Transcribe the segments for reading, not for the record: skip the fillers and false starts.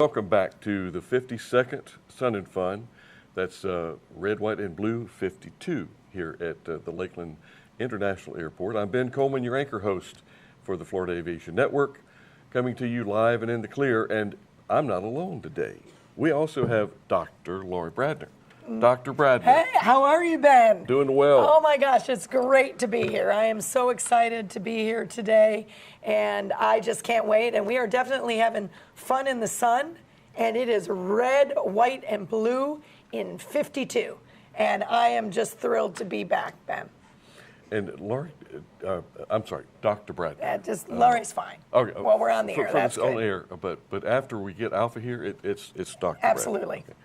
Welcome back to the 52nd Sun and Fun. That's red, white, and blue 52 here at the Lakeland International Airport. I'm Ben Coleman, your anchor host for the Florida Aviation Network, coming to you live and in the clear. And I'm not alone today. We also have Dr. Lori Bradner. Dr. Bradner. Hey, how are you, Ben? Doing well. Oh my gosh, it's great to be here. I am so excited to be here today, and I just can't wait. And we are definitely having fun in the sun, and it is red, white, and blue in 52. And I am just thrilled to be back, Ben. And Lori, I'm sorry, Dr. Bradner. Lori's fine. Okay. Well, we're on the air. That's on good. air, but after we get Alpha here, it's Dr. Absolutely. Bradner.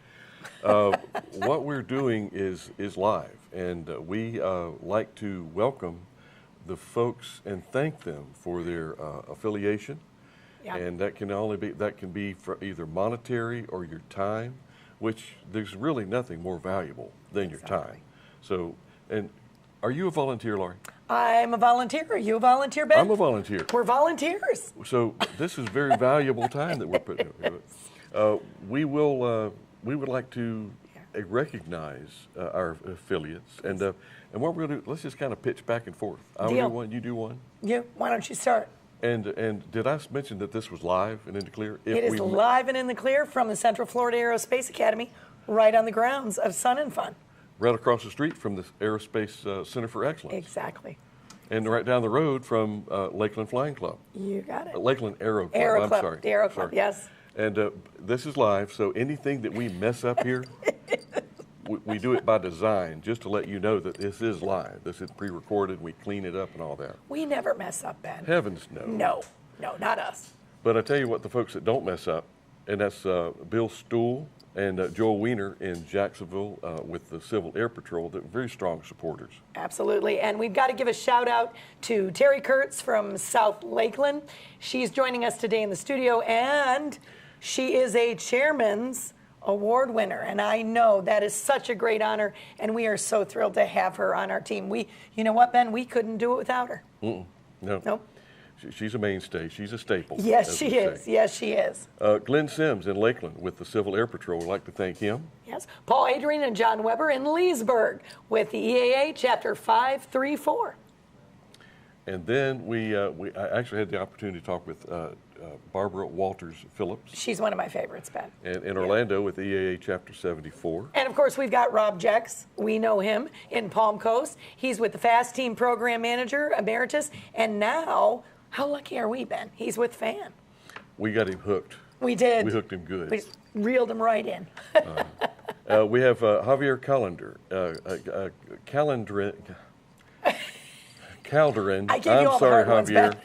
What we're doing is live, and we like to welcome the folks and thank them for their affiliation. Yeah. And that can be for either monetary or your time, which there's really nothing more valuable than your time. So, and are you a volunteer, Lori? I'm a volunteer. Are you a volunteer, Ben? I'm a volunteer. We're volunteers. So this is very valuable time that we're putting in. We would like to recognize our affiliates, and what we're going to do, let's just kind of pitch back and forth. I'll do one, you do one. Yeah, why don't you start? And did I mention that this was live and in the clear? It is live and in the clear from the Central Florida Aerospace Academy, right on the grounds of Sun and Fun. Right across the street from the Aerospace Center for Excellence. Exactly. And right down the road from Lakeland Flying Club. You got it. Lakeland Aero Club. Aero I'm Club. sorry. The Aero Club, yes. And this is live, so anything that we mess up here, we do it by design, just to let you know that this is live. This is pre-recorded. We clean it up and all that. We never mess up, Ben. Heavens no. No, not us. But I tell you what, the folks that don't mess up, and that's Bill Stool and Joel Wiener in Jacksonville with the Civil Air Patrol. They're very strong supporters. Absolutely. And we've got to give a shout out to Terry Kurtz from South Lakeland. She's joining us today in the studio, and she is a Chairman's Award winner. And I know that is such a great honor, and we are so thrilled to have her on our team. You know what, Ben? We couldn't do it without her. No. Nope. She's a mainstay. She's a staple. Yes, she is. Yes, she is. Glenn Sims in Lakeland with the Civil Air Patrol. We'd like to thank him. Yes. Paul Adrian and John Weber in Leesburg with the EAA Chapter 534. And then I actually had the opportunity to talk with Barbara Walters Phillips. She's one of my favorites, Ben. And in Orlando with EAA Chapter 74. And of course, we've got Rob Jex. We know him in Palm Coast. He's with the FAHS Team Program Manager Emeritus. And now, how lucky are we, Ben? He's with FAN. We got him hooked. We did. We hooked him good. We reeled him right in. We have Javier Calderon. Calderon. I give you all the hard ones, Javier.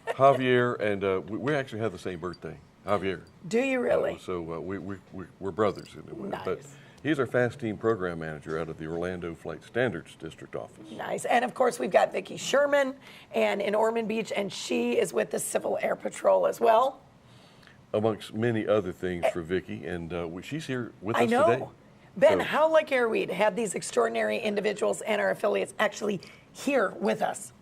Javier, and we actually have the same birthday, Javier. Do you really? So we're brothers. Nice. But he's our FAST Team Program Manager out of the Orlando Flight Standards District Office. Nice. And of course, we've got Vicki Sherman and in Ormond Beach, and she is with the Civil Air Patrol as well. Amongst many other things for Vicki, and she's here with us today. I know. Ben, how lucky are we to have these extraordinary individuals and our affiliates actually here with us?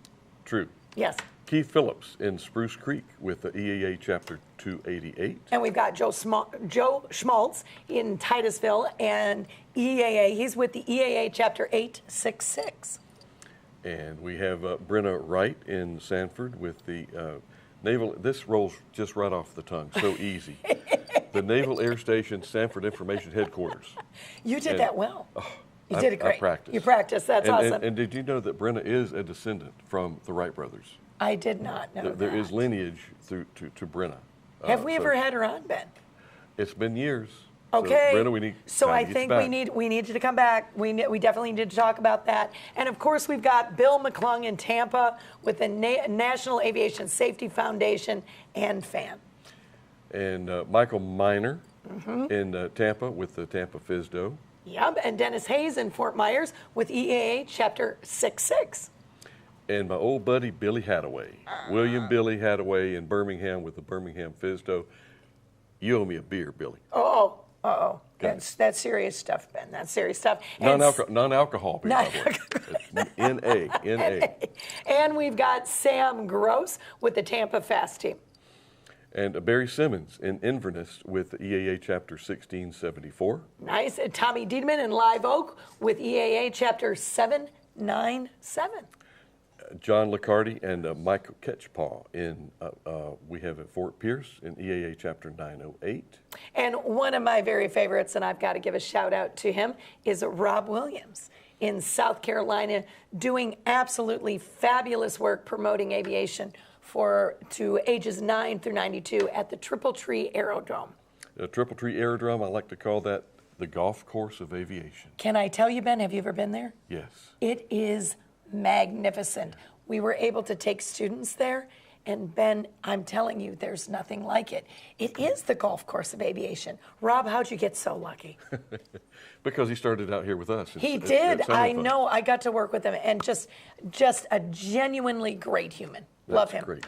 True. Yes. Keith Phillips in Spruce Creek with the EAA Chapter 288. And we've got Joe Schmaltz in Titusville and EAA. He's with the EAA Chapter 866. And we have Brenna Wright in Sanford with the Naval, this rolls just right off the tongue, so easy. The Naval Air Station Sanford Information Headquarters. You did that well. You did it great. I practiced. You practiced. That's awesome. And did you know that Brenna is a descendant from the Wright brothers? I did not know that. There is lineage through to Brenna. Have we ever had her on, Ben? It's been years. Okay. So, Brenna, we need. So I think we need you to come back. We definitely need to talk about that. And of course, we've got Bill McClung in Tampa with the National Aviation Safety Foundation and FAN. And Michael Miner in Tampa with the Tampa FISDO. Yep, and Dennis Hayes in Fort Myers with EAA Chapter 66. And my old buddy Billy Hadaway, William Billy Hadaway in Birmingham with the Birmingham FISDO. You owe me a beer, Billy. Uh-oh. That's serious stuff, Ben. That's serious stuff. Non-alcohol beer, by the way. N-A. And we've got Sam Gross with the Tampa FAST Team. And Barry Simmons in Inverness with EAA Chapter 1674. Nice. Tommy Diedemann in Live Oak with EAA Chapter 797. John Licardi and Michael Ketchpaw we have at Fort Pierce in EAA Chapter 908. And one of my very favorites, and I've got to give a shout out to him, is Rob Williams in South Carolina, doing absolutely fabulous work promoting aviation to ages 9 through 92 at the Triple Tree Aerodrome. The Triple Tree Aerodrome, I like to call that the golf course of aviation. Can I tell you, Ben, have you ever been there? Yes. It is magnificent. We were able to take students there, and Ben, I'm telling you, there's nothing like it. It is the golf course of aviation. Rob, how'd you get so lucky? Because he started out here with us. He did. I know. I got to work with him, and just a genuinely great human. Love him. Great.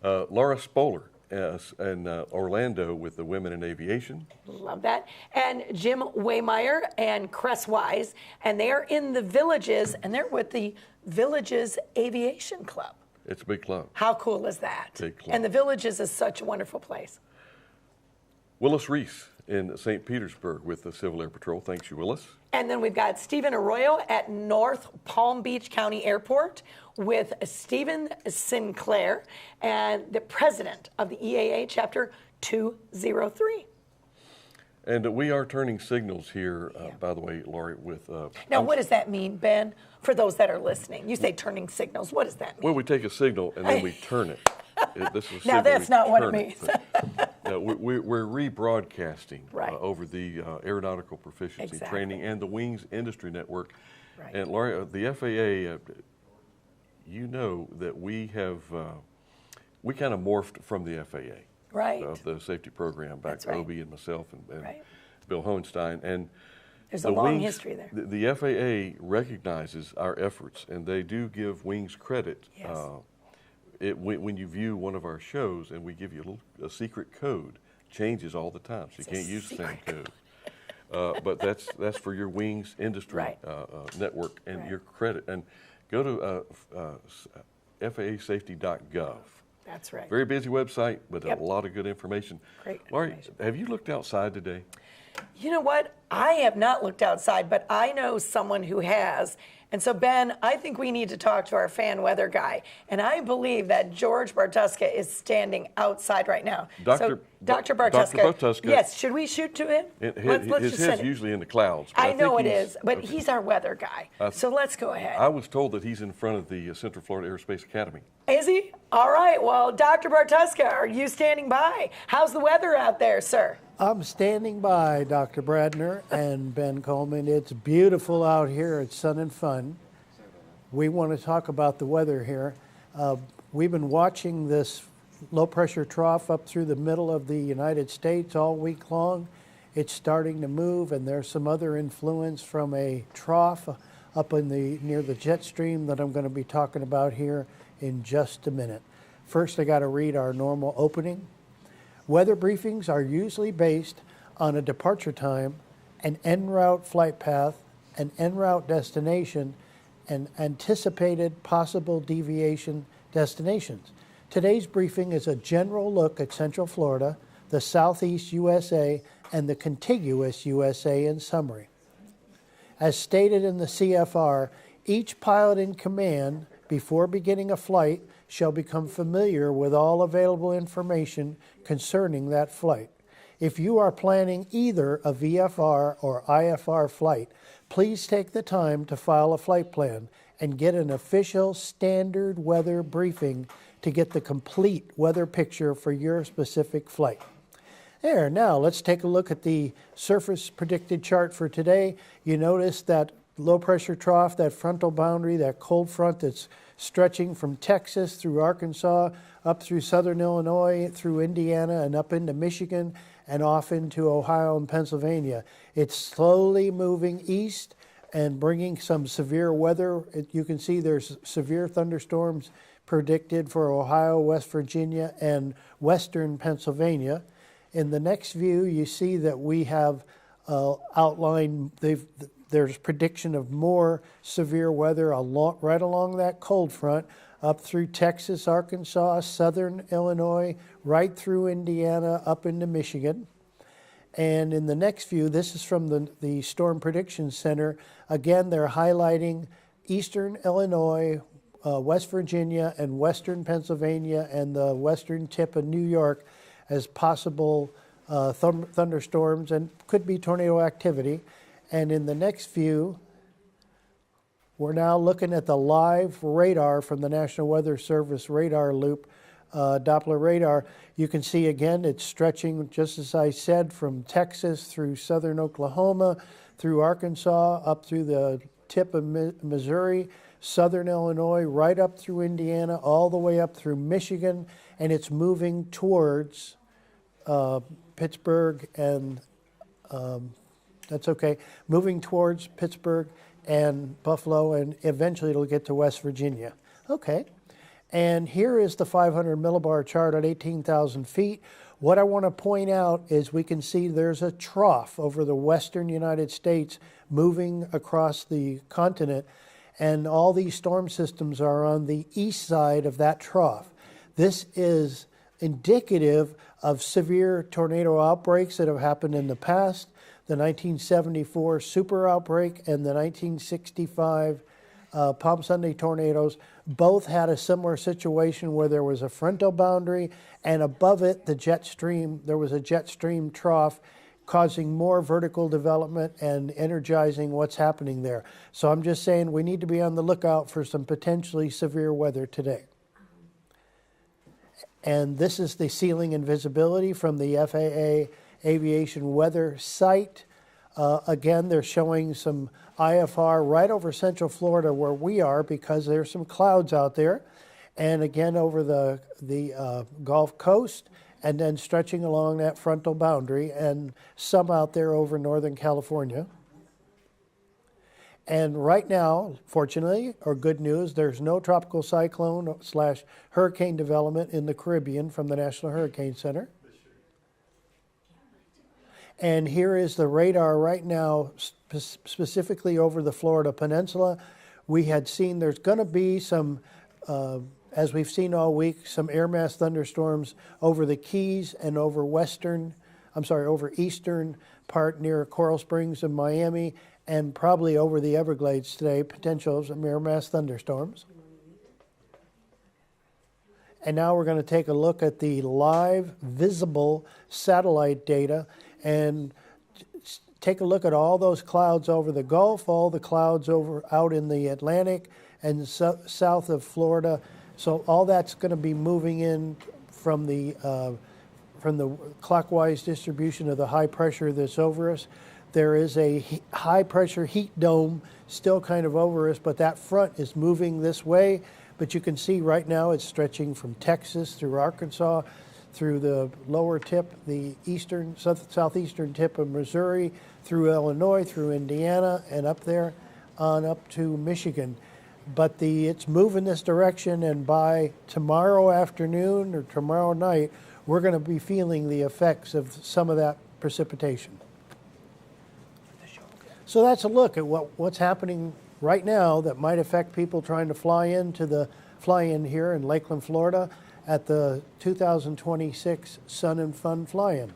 Laura Spoler in Orlando with the Women in Aviation. Love that. And Jim Waymeyer and Cress Wise, and they are in the Villages, and they're with the Villages Aviation Club. It's a big club. How cool is that? Big club. And the Villages is such a wonderful place. Willis Reese in St. Petersburg with the Civil Air Patrol. Thanks you, Willis. And then we've got Stephen Arroyo at North Palm Beach County Airport with Stephen Sinclair, and the president of the EAA Chapter 203. And we are turning signals here, by the way, Laurie, with... now, what does that mean, Ben, for those that are listening? You say turning signals. What does that mean? Well, we take a signal and then we turn it. This is now, that's not what it means. No, we're rebroadcasting over the Aeronautical Proficiency Training and the Wings Industry Network. Right. And Laurie, the FAA, you know that we kind of morphed from the FAA. Right. The safety program back to Obi and myself and Bill Hohenstein. And there's a long history there. The FAA recognizes our efforts, and they do give Wings credit. Yes. When you view one of our shows and we give you a secret code, changes all the time, so you can't use the same code. But that's for your Wings Industry Network and your credit. And go to FAAsafety.gov. That's right. Very busy website, but a lot of good information. Great Laurie, information. have you looked outside today? You know what? I have not looked outside, but I know someone who has. And so, Ben, I think we need to talk to our fan weather guy. And I believe that George Bartuska is standing outside right now. Dr. Bartuska. Yes, should we shoot to him? His head's usually in the clouds. I know it is, but he's our weather guy. So let's go ahead. I was told that he's in front of the Central Florida Aerospace Academy. Is he? All right. Well, Dr. Bartuska, are you standing by? How's the weather out there, sir? I'm standing by, Dr. Bradner and Ben Coleman. It's beautiful out here. It's sun and fun. We want to talk about the weather here. We've been watching this low-pressure trough up through the middle of the United States all week long. It's starting to move, and there's some other influence from a trough up near the jet stream that I'm going to be talking about here in just a minute. First, I got to read our normal opening. Weather briefings are usually based on a departure time, an en route flight path, an en route destination, and anticipated possible deviation destinations. Today's briefing is a general look at Central Florida, the Southeast USA, and the contiguous USA in summary. As stated in the CFR, each pilot in command, before beginning a flight, shall become familiar with all available information concerning that flight. If you are planning either a VFR or IFR flight, please take the time to file a flight plan and get an official standard weather briefing to get the complete weather picture for your specific flight. There, now let's take a look at the surface predicted chart for today. You notice that low pressure trough, that frontal boundary, that cold front that's stretching from Texas through Arkansas, up through southern Illinois, through Indiana, and up into Michigan, and off into Ohio and Pennsylvania. It's slowly moving east and bringing some severe weather. You can see there's severe thunderstorms predicted for Ohio, West Virginia, and western Pennsylvania. In the next view, you see that we have outlined, there's prediction of more severe weather right along that cold front up through Texas, Arkansas, southern Illinois, right through Indiana, up into Michigan. And in the next view, this is from the Storm Prediction Center. Again, they're highlighting eastern Illinois, West Virginia, and western Pennsylvania, and the western tip of New York as possible thunderstorms and could be tornado activity. And in the next view, we're now looking at the live radar from the National Weather Service radar loop, Doppler radar. You can see again it's stretching, just as I said, from Texas through southern Oklahoma, through Arkansas, up through the tip of Missouri, southern Illinois, right up through Indiana, all the way up through Michigan, and it's moving towards Pittsburgh and that's okay, moving towards Pittsburgh and Buffalo, and eventually it'll get to West Virginia. Okay, and here is the 500 millibar chart at 18,000 feet. What I want to point out is we can see there's a trough over the western United States moving across the continent, and all these storm systems are on the east side of that trough. This is indicative of severe tornado outbreaks that have happened in the past. The 1974 super outbreak and the 1965 Palm Sunday tornadoes both had a similar situation where there was a frontal boundary, and above it, the jet stream, there was a jet stream trough causing more vertical development and energizing what's happening there. So I'm just saying we need to be on the lookout for some potentially severe weather today. And this is the ceiling and visibility from the FAA Aviation Weather site. Again, they're showing some IFR right over Central Florida where we are because there's some clouds out there. And again, over the Gulf Coast, and then stretching along that frontal boundary, and some out there over Northern California. And right now, fortunately, or good news, there's no tropical cyclone / hurricane development in the Caribbean from the National Hurricane Center. And here is the radar right now, specifically over the Florida Peninsula. We had seen there's going to be some, as we've seen all week, some air mass thunderstorms over the Keys and over over eastern part near Coral Springs and Miami, and probably over the Everglades today, potential of some air mass thunderstorms. And now we're going to take a look at the live visible satellite data and take a look at all those clouds over the Gulf, all the clouds out in the Atlantic and south of Florida. So all that's going to be moving in from the clockwise distribution of the high pressure that's over us. There is a high pressure heat dome still kind of over us, but that front is moving this way. But you can see right now it's stretching from Texas through Arkansas, through the lower tip, the southeastern tip of Missouri, through Illinois, through Indiana, and up there on up to Michigan. But it's moving this direction, and by tomorrow afternoon or tomorrow night, we're going to be feeling the effects of some of that precipitation. So that's a look at what's happening right now that might affect people trying to fly in here in Lakeland, Florida at the 2026 Sun and Fun Fly-In.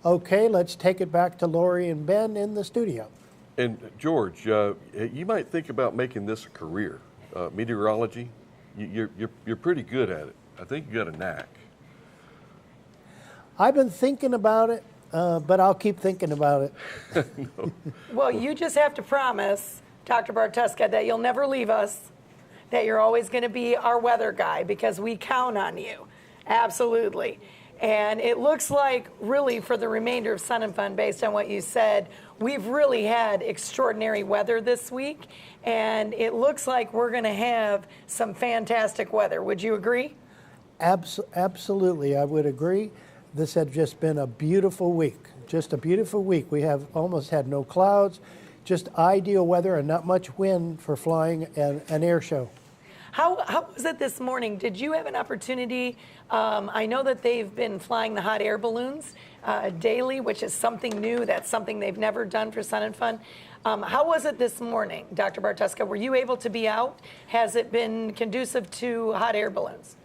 Okay, let's take it back to Lori and Ben in the studio. And George, you might think about making this a career, meteorology. You're pretty good at it. I think you got a knack. I've been thinking about it, but I'll keep thinking about it. No. Well, you just have to promise, Dr. Bartuska, that you'll never leave us, that you're always going to be our weather guy, because we count on you. Absolutely. And it looks like, really, for the remainder of Sun and Fun, based on what you said, we've really had extraordinary weather this week, and it looks like we're going to have some fantastic weather. Would you agree? Absolutely, I would agree. This had just been a beautiful week, just a beautiful week. We have almost had no clouds, just ideal weather and not much wind for flying an air show. How was it this morning? Did you have an opportunity? I know that they've been flying the hot air balloons. daily, which is something new. That's something they've never done for Sun and Fun. How was it this morning, Dr. Bartuska? Were you able to be out? Has it been conducive to hot air balloons?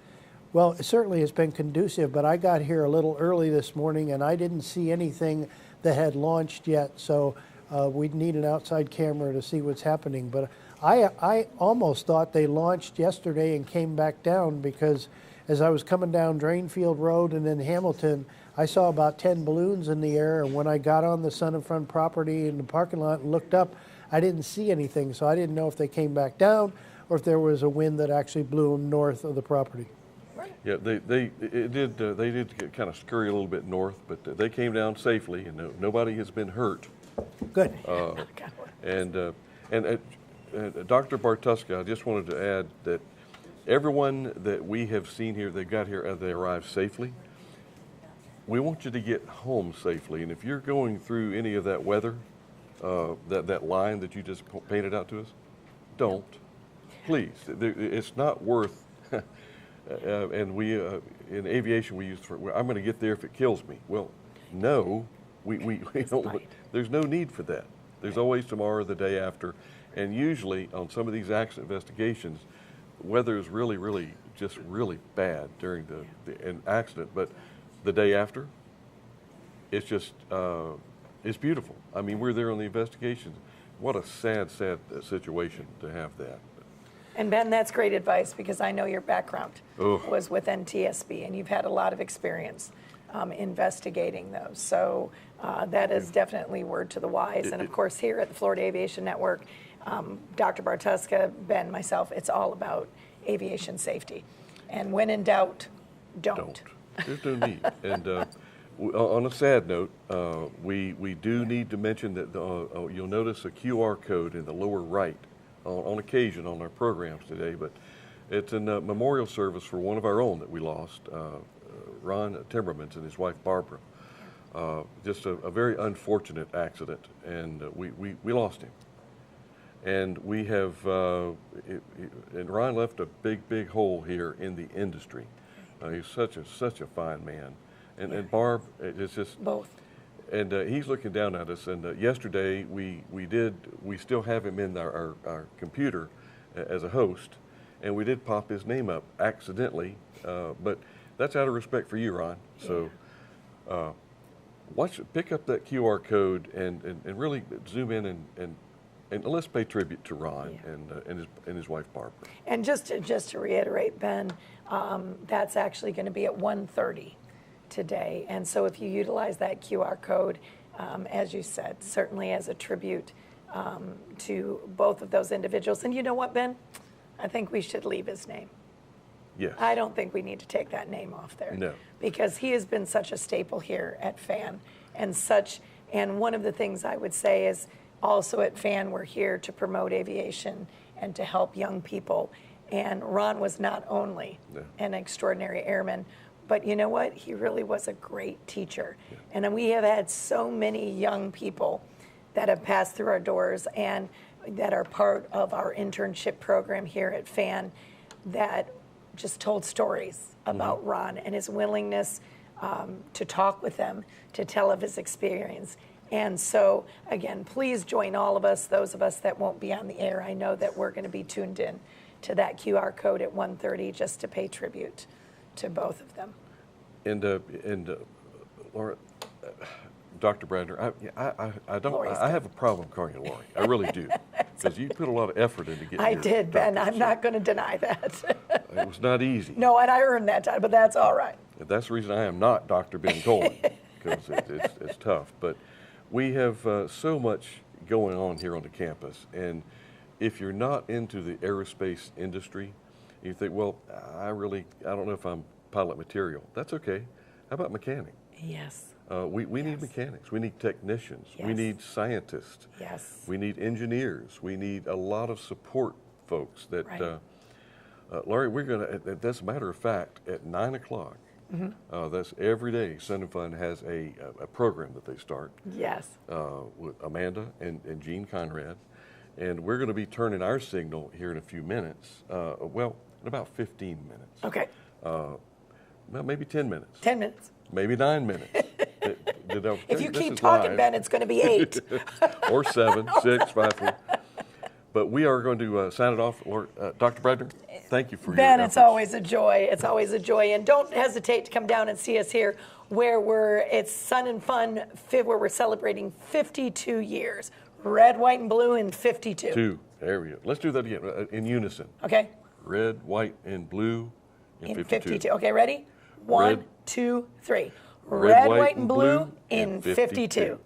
Well, it certainly has been conducive, but I got here a little early this morning and I didn't see anything that had launched yet, so we'd need an outside camera to see what's happening. But I almost thought they launched yesterday and came back down, because as I was coming down Drainfield Road and then Hamilton, I saw about 10 balloons in the air, and when I got on the Sun and Fun property in the parking lot and looked up, I didn't see anything, so I didn't know if they came back down or if there was a wind that actually blew them north of the property. Yeah, they did kind of scurry a little bit north, but they came down safely, and nobody has been hurt. Good. And Dr. Bartuska, I just wanted to add that everyone that we have seen here, they got here, they arrived safely. We want you to get home safely, and if you're going through any of that weather, that line that you just painted out to us, don't. Please, it's not worth. And we, in aviation, we use, I'm going to get there if it kills me. Well, no, we don't. There's no need for that. There's always tomorrow, the day after, and usually on some of these accident investigations, weather is really just really bad during an accident, but the day after, it's just it's beautiful. I mean, we're there on the investigations. What a sad situation to have that. And Ben, that's great advice, because I know your background was with NTSB, and you've had a lot of experience investigating those. So that is definitely word to the wise. And of course, here at the Florida Aviation Network, Dr. Bartuska, Ben, myself, it's all about aviation safety. And when in doubt, don't. There's no need. And on a sad note, we do need to mention that you'll notice a QR code in the lower right on occasion on our programs today, but it's a memorial service for one of our own that we lost, Ron Timmermans and his wife Barbara. Just a very unfortunate accident, and we lost him. And we have, and Ron left a big hole here in the industry. He's such a fine man, and Barb, it's just both. And he's looking down at us. And yesterday we still have him in our computer as a host, and we did pop his name up accidentally, but that's out of respect for you, Ron. So pick up that QR code and really zoom in and let's pay tribute to Ron and his wife Barbara. And just to reiterate, Ben, that's actually going to be at 1:30 today. And so if you utilize that QR code, as you said, certainly as a tribute to both of those individuals. And you know what, Ben? I think we should leave his name. Yes. I don't think we need to take that name off there. No. Because he has been such a staple here at FAN, and one of the things I would say is also at FAN, we're here to promote aviation and to help young people. And Ron was not only an extraordinary airman, but you know what? He really was a great teacher. Yeah. And we have had so many young people that have passed through our doors and that are part of our internship program here at FAN that just told stories about Ron and his willingness to talk with them, to tell of his experience. And so, again, please join all of us, those of us that won't be on the air. I know that we're going to be tuned in to that QR code at 1:30 just to pay tribute to both of them. And Laura, Dr. Bradner, I have a problem calling you Lori. I really do, because you put a lot of effort into getting. I did, Ben. I'm not going to deny that. It was not easy. No, and I earned that time, but that's all right. And that's the reason I am not Dr. Ben Coleman, because it's tough. But we have so much going on here on the campus, and if you're not into the aerospace industry, you think, well, I don't know if I'm pilot material. That's okay. How about mechanic? Yes. We need mechanics. We need technicians. Yes. We need scientists. Yes. We need engineers. We need a lot of support folks that, Laurie, we're going to, as a matter of fact, at 9 o'clock, that's every day, Sun and Fun has a program that they start. Yes. With Amanda and Gene Conrad. And we're going to be turning our signal here in a few minutes. Well, in about 15 minutes. Okay. Well, maybe 10 minutes. 10 minutes. Maybe 9 minutes. If you keep talking, Ben, it's going to be 8. Or 7, 6, 5, 4. But we are going to sign it off. Dr. Bradner, thank you for Ben, your it's efforts. always a joy. It's always a joy. And don't hesitate to come down and see us here where it's Sun and Fun, where we're celebrating 52 years. Red, white, and blue in 52. 2. There we go. Let's do that again in unison. Okay. Red, white, and blue in 52. Okay, ready? 1, Red, 2, 3. Red, white, and blue in 52.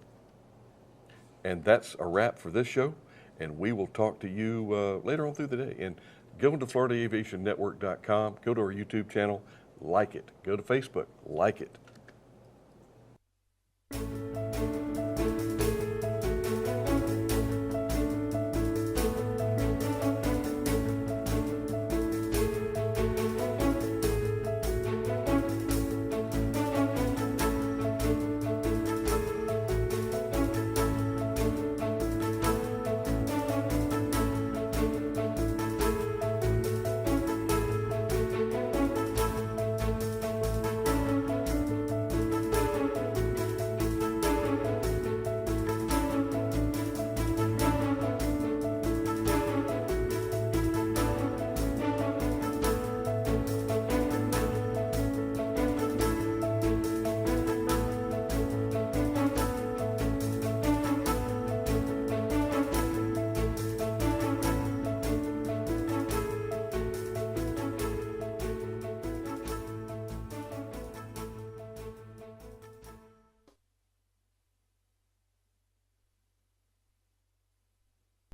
And that's a wrap for this show. And we will talk to you later on through the day. And go to FloridaAviationNetwork.com. Go to our YouTube channel. Like it. Go to Facebook. Like it.